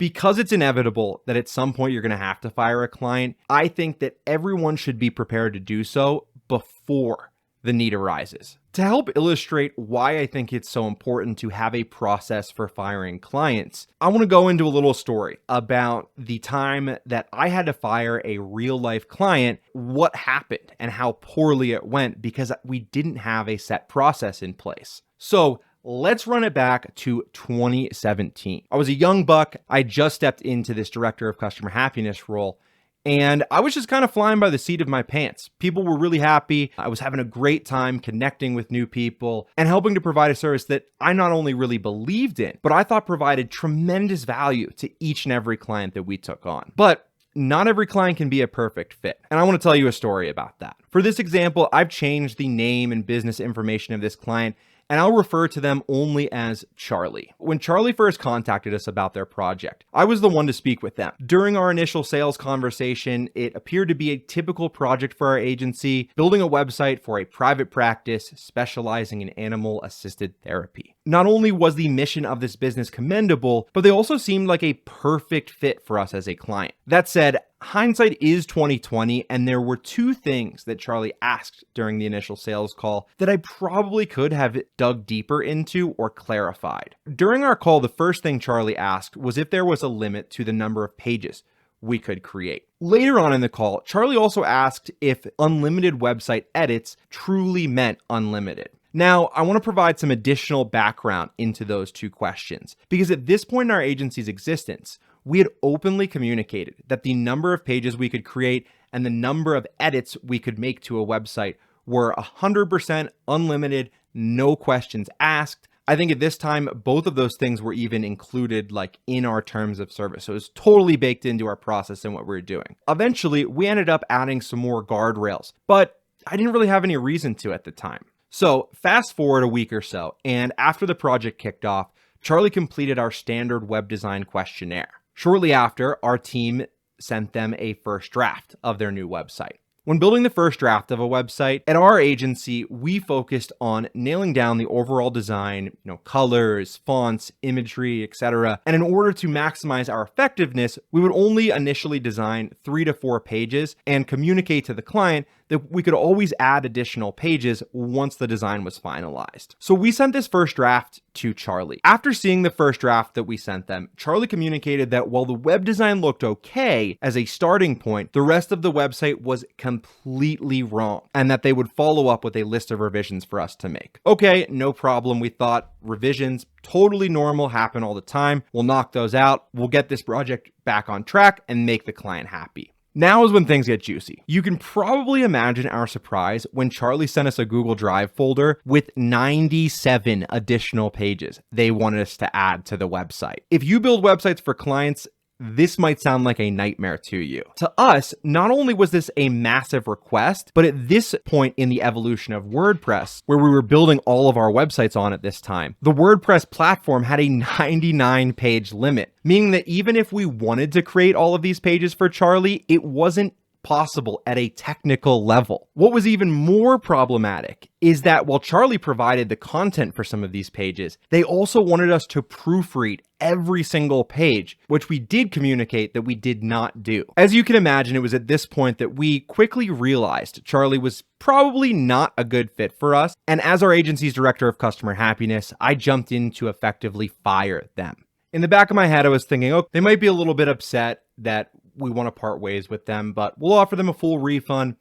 Because it's inevitable that at some point you're going to have to fire a client, I think that everyone should be prepared to do so before the need arises. To help illustrate why I think it's so important to have a process for firing clients, I want to go into a little story about the time that I had to fire a real life client, what happened and how poorly it went because we didn't have a set process in place. So let's run it back to 2017. I was a young buck. I just stepped into this director of customer happiness role, and I was just kind of flying by the seat of my pants. People were really happy. I was having a great time connecting with new people and helping to provide a service that I not only really believed in, but I thought provided tremendous value to each and every client that we took on. But not every client can be a perfect fit. And I want to tell you a story about that. For this example, I've changed the name and business information of this client, and I'll refer to them only as Charlie. When Charlie first contacted us about their project, I was the one to speak with them. During our initial sales conversation, it appeared to be a typical project for our agency, building a website for a private practice specializing in animal-assisted therapy. Not only was the mission of this business commendable, but they also seemed like a perfect fit for us as a client. That said, hindsight is 2020, and there were two things that Charlie asked during the initial sales call that I probably could have dug deeper into or clarified. During our call, the first thing Charlie asked was if there was a limit to the number of pages we could create. Later on in the call, Charlie also asked if unlimited website edits truly meant unlimited. Now, I want to provide some additional background into those two questions, because at this point in our agency's existence, we had openly communicated that the number of pages we could create and the number of edits we could make to a website were 100% unlimited, no questions asked. I think at this time, both of those things were even included in our terms of service. So it was totally baked into our process and what we were doing. Eventually, we ended up adding some more guardrails, but I didn't really have any reason to at the time. So fast forward a week or so, and after the project kicked off, Charlie completed our standard web design questionnaire. Shortly after, our team sent them a first draft of their new website. When building the first draft of a website, at our agency, we focused on nailing down the overall design, colors, fonts, imagery, etc. And in order to maximize our effectiveness, we would only initially design 3 to 4 pages and communicate to the client that we could always add additional pages once the design was finalized. So we sent this first draft to Charlie. After seeing the first draft that we sent them, Charlie communicated that while the web design looked okay as a starting point, the rest of the website was completely wrong, and that they would follow up with a list of revisions for us to make. Okay, no problem, we thought. Revisions, totally normal, happen all the time. We'll knock those out. We'll get this project back on track and make the client happy. Now is when things get juicy. You can probably imagine our surprise when Charlie sent us a Google Drive folder with 97 additional pages they wanted us to add to the website. If you build websites for clients, this might sound like a nightmare to you. To us, not only was this a massive request, but at this point in the evolution of WordPress, where we were building all of our websites on at this time, the WordPress platform had a 99-page limit, meaning that even if we wanted to create all of these pages for Charlie, it wasn't possible at a technical level. What was even more problematic is that while Charlie provided the content for some of these pages, they also wanted us to proofread every single page, which we did communicate that we did not do. As you can imagine, it was at this point that we quickly realized Charlie was probably not a good fit for us. And as our agency's director of customer happiness, I jumped in to effectively fire them. In the back of my head, I was thinking, they might be a little bit upset that we want to part ways with them, but we'll offer them a full refund.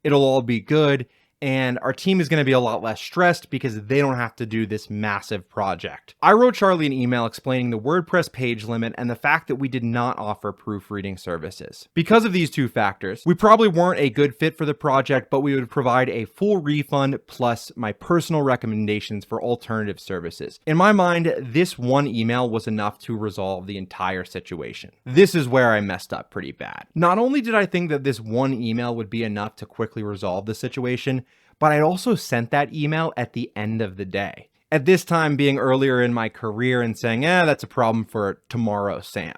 It'll all be good. And our team is going to be a lot less stressed because they don't have to do this massive project. I wrote Charlie an email explaining the WordPress page limit and the fact that we did not offer proofreading services. Because of these two factors, we probably weren't a good fit for the project, but we would provide a full refund plus my personal recommendations for alternative services. In my mind, this one email was enough to resolve the entire situation. This is where I messed up pretty bad. Not only did I think that this one email would be enough to quickly resolve the situation, but I'd also sent that email at the end of the day. At this time being earlier in my career and saying, that's a problem for tomorrow, Sam.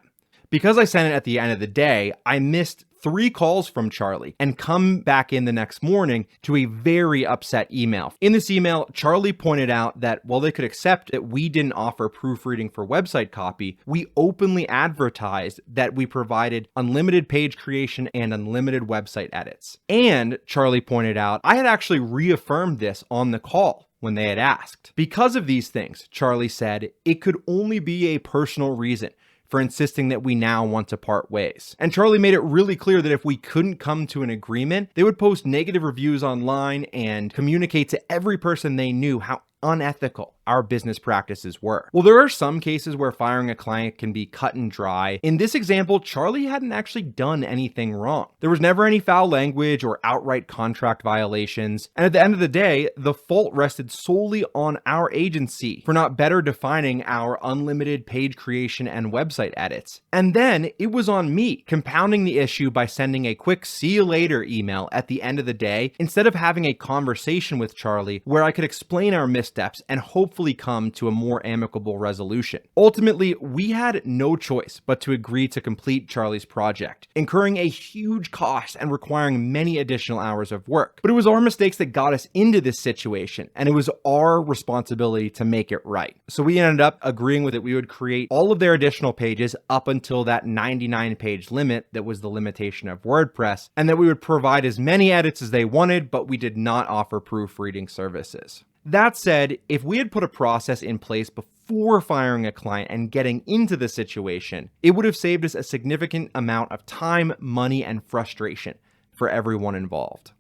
Because I sent it at the end of the day, I missed 3 calls from Charlie and come back in the next morning to a very upset email. In this email, Charlie pointed out that while they could accept that we didn't offer proofreading for website copy, we openly advertised that we provided unlimited page creation and unlimited website edits. And Charlie pointed out, I had actually reaffirmed this on the call when they had asked. Because of these things, Charlie said, it could only be a personal reason for insisting that we now want to part ways. And Charlie made it really clear that if we couldn't come to an agreement, they would post negative reviews online and communicate to every person they knew how unethical our business practices were. Well, there are some cases where firing a client can be cut and dry. In this example, Charlie hadn't actually done anything wrong. There was never any foul language or outright contract violations. And at the end of the day, the fault rested solely on our agency for not better defining our unlimited page creation and website edits. And then it was on me, compounding the issue by sending a quick "see you later" email at the end of the day, instead of having a conversation with Charlie where I could explain our missteps and hopefully come to a more amicable resolution. Ultimately, we had no choice but to agree to complete Charlie's project, incurring a huge cost and requiring many additional hours of work. But it was our mistakes that got us into this situation, and it was our responsibility to make it right. So we ended up agreeing with it. We would create all of their additional pages up until that 99-page limit that was the limitation of WordPress, and that we would provide as many edits as they wanted, but we did not offer proofreading services. That said, if we had put a process in place before firing a client and getting into the situation, it would have saved us a significant amount of time, money, and frustration for everyone involved.